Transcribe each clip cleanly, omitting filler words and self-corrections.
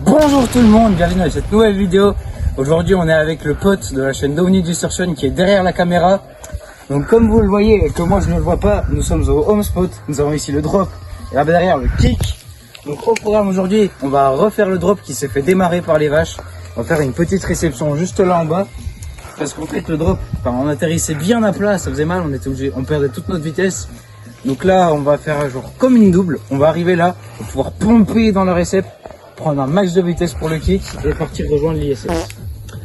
Bonjour tout le monde, bienvenue dans cette nouvelle vidéo. Aujourd'hui on est avec le pote de la chaîne Dominique Distortion qui est derrière la caméra. Donc comme vous le voyez et que moi je ne le vois pas, nous sommes au home spot. Nous avons ici le drop et là derrière le kick. Donc au programme aujourd'hui, on va refaire le drop qui s'est fait démarrer par les vaches. On va faire une petite réception juste là en bas. Parce qu'en fait le drop, on atterrissait bien à plat, ça faisait mal, on perdait toute notre vitesse. Donc là on va faire genre comme une double. On va arriver là, pour pouvoir pomper dans la récep, prendre un max de vitesse pour le kick et partir rejoindre l'ISS.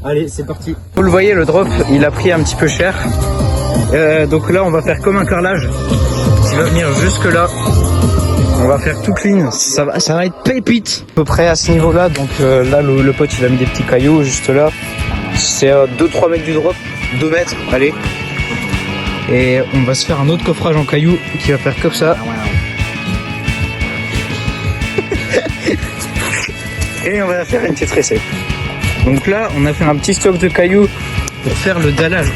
Allez, c'est parti. Vous le voyez, le drop, il a pris un petit peu cher. Donc là, on va faire comme un carrelage qui va venir jusque là. On va faire tout clean. Ça va être pépite. À peu près à ce niveau-là. Donc là, le pote, il a mis des petits cailloux juste là. C'est 2-3 mètres du drop. 2 mètres, allez. Et on va se faire un autre coffrage en cailloux qui va faire comme ça. Et on va faire une petite recette. Donc là, on a fait un petit stock de cailloux pour faire le dallage.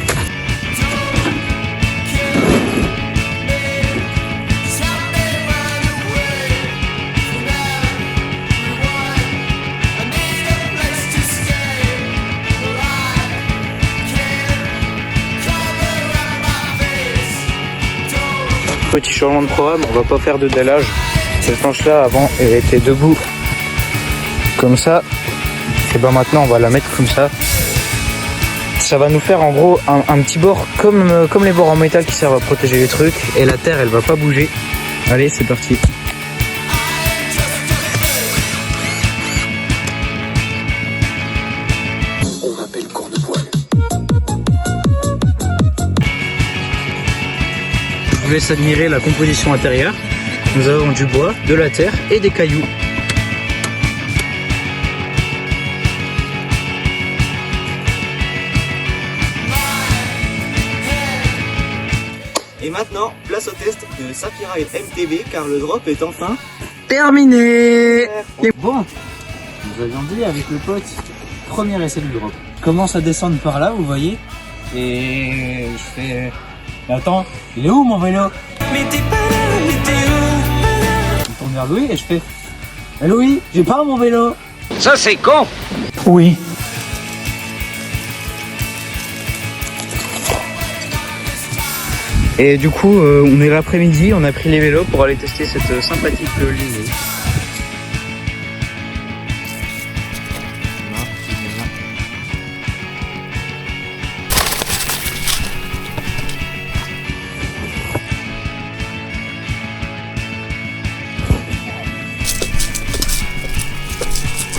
Petit changement de programme, on va pas faire de dallage. Cette planche là avant elle était debout comme ça. Et ben maintenant on va la mettre comme ça. Ça va nous faire en gros un petit bord comme les bords en métal qui servent à protéger les trucs. Et la terre elle va pas bouger. Allez, c'est parti. On m'appelle Cornepoil. Je vous laisse admirer la composition intérieure. Nous avons du bois, de la terre et des cailloux. Et maintenant, place au test de Sapphire MTB car le drop est enfin Terminé. Et bon, nous avions dit avec le pote, premier essai du drop. Je commence à descendre par là, vous voyez. Et je fais... Mais attends, il est où mon vélo? Mais t'es pas là, mais t'es où? Je me tourne vers Louis et je fais... Eh Louis, j'ai pas mon vélo. Ça c'est con. Oui. Et du coup, on est l'après-midi, on a pris les vélos pour aller tester cette sympathique ligne.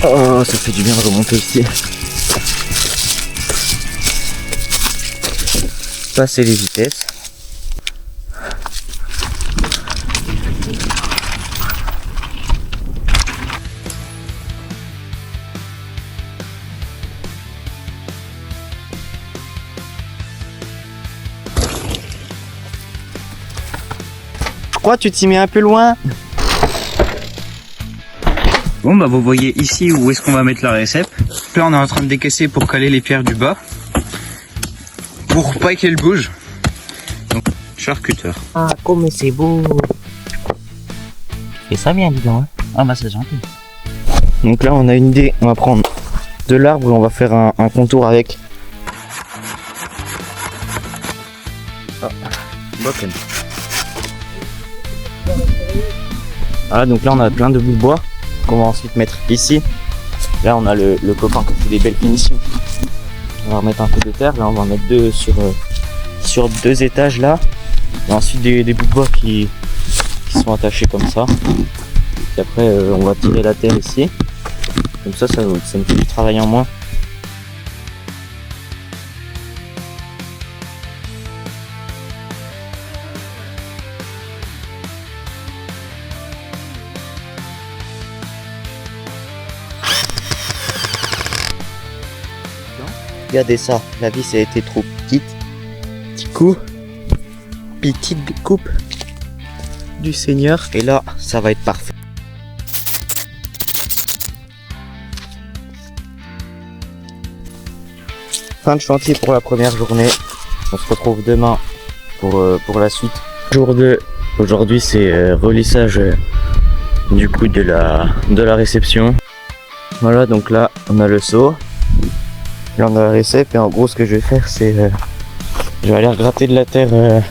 Oh, ça fait du bien de remonter ici. Passer les vitesses. Je crois que tu t'y mets un peu loin. Bon bah vous voyez ici où est-ce qu'on va mettre la récep. Là on est en train de décaisser pour caler les pierres du bas. Pour pas qu'elles bougent. Donc charcuteur. Ah, comme c'est beau. Et ça bien, dis donc. Hein. Ah bah c'est gentil. Donc là on a une idée, on va prendre de l'arbre et on va faire un contour avec. Ah donc là on a plein de bouts de bois qu'on va ensuite mettre ici. Là on a le copain qui fait des belles finitions. On va remettre un peu de terre, là on va en mettre deux sur 2 étages là. Et ensuite des bouts de bois qui sont attachés comme ça. Et après on va tirer la terre ici. Comme ça me fait du travail en moins. Regardez ça, la vis a été trop petite. Petit coup, petite coupe du Seigneur. Et là, ça va être parfait. Fin de chantier pour la première journée. On se retrouve demain pour la suite. Jour 2. Aujourd'hui c'est relissage du coup de la réception. Voilà, donc là on a le seau, là on a la récep, et en gros ce que je vais faire c'est je vais aller gratter de la terre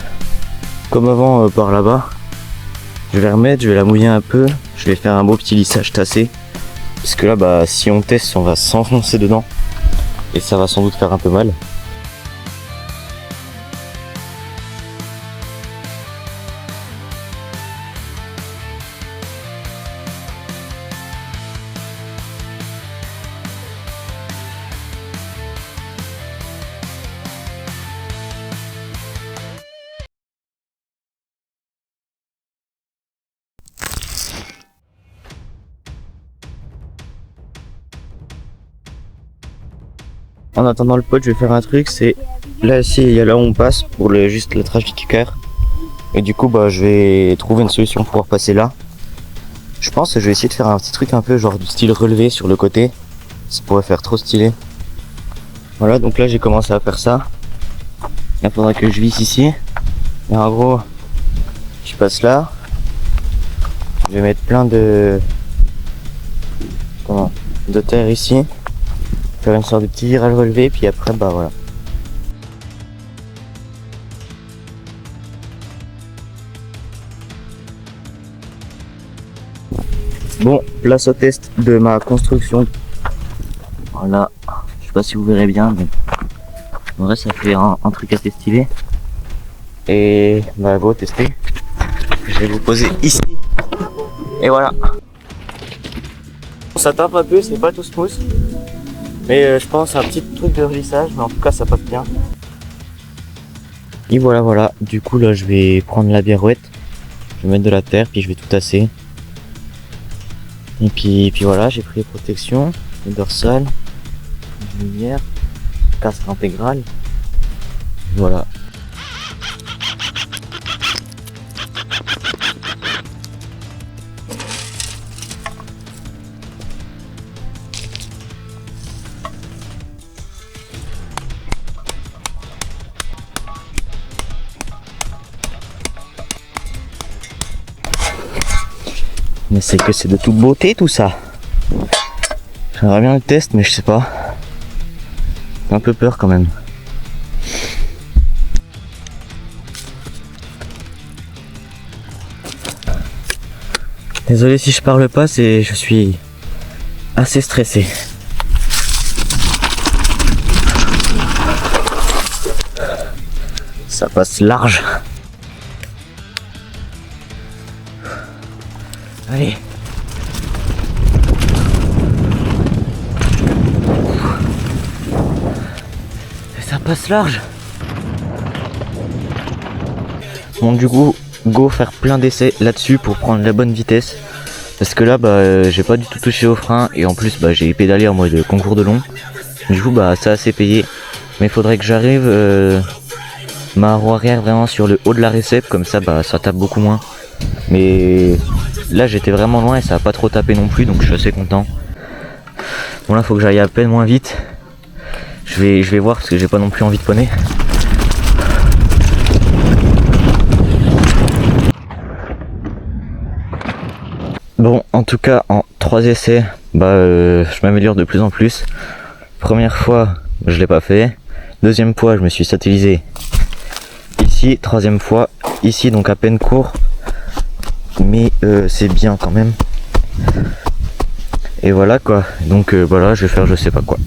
comme avant par là-bas. Je vais remettre, je vais la mouiller un peu, je vais faire un beau petit lissage tassé, parce que là bah si on teste on va s'enfoncer dedans et ça va sans doute faire un peu mal. En attendant le pot, je vais faire un truc, c'est là ici, il y a là où on passe pour juste le trafiqueur. Et du coup bah je vais trouver une solution pour pouvoir passer là. Je pense que je vais essayer de faire un petit truc un peu genre du style relevé sur le côté. Ça pourrait faire trop stylé. Voilà, donc là j'ai commencé à faire ça. Il faudra que je visse ici. Et en gros, je passe là. Je vais mettre plein de terre ici. Faire une sorte de petit virage relevé, puis après bah voilà. Bon, place au test de ma construction. Voilà, je sais pas si vous verrez bien, mais en vrai ça fait un truc assez stylé. Et bah go tester. Je vais vous poser ici. Et voilà. Ça tape un peu, c'est pas tout smooth. Mais je pense à un petit truc de relissage, mais en tout cas ça passe bien. Et voilà, du coup là je vais prendre la birouette, je vais mettre de la terre, puis je vais tout tasser. Et puis voilà, j'ai pris les protections, les dorsales, les lumières, casque intégral. Voilà. Mais c'est que c'est de toute beauté tout ça. J'aimerais bien le test, mais je sais pas. J'ai un peu peur quand même. Désolé si je parle pas, je suis assez stressé. Ça passe large. Allez. Ça passe large. Bon du coup, go faire plein d'essais là-dessus pour prendre la bonne vitesse. Parce que là bah j'ai pas du tout touché au frein et en plus bah j'ai pédalé en mode concours de long. Du coup bah ça a assez payé. Mais il faudrait que j'arrive ma roue arrière vraiment sur le haut de la récep, comme ça bah ça tape beaucoup moins. Mais là j'étais vraiment loin et ça a pas trop tapé non plus, donc je suis assez content. Bon là faut que j'aille à peine moins vite. Je vais voir parce que j'ai pas non plus envie de poney. Bon en tout cas en 3 essais bah je m'améliore de plus en plus. Première fois je l'ai pas fait. Deuxième fois je me suis satellisé ici. Troisième fois ici, donc à peine court. Mais c'est bien quand même. Et voilà quoi. Donc voilà, je vais faire je sais pas quoi.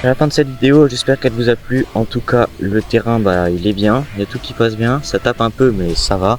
À la fin de cette vidéo, j'espère qu'elle vous a plu. En tout cas, le terrain, bah, il est bien. Il y a tout qui passe bien. Ça tape un peu, mais ça va.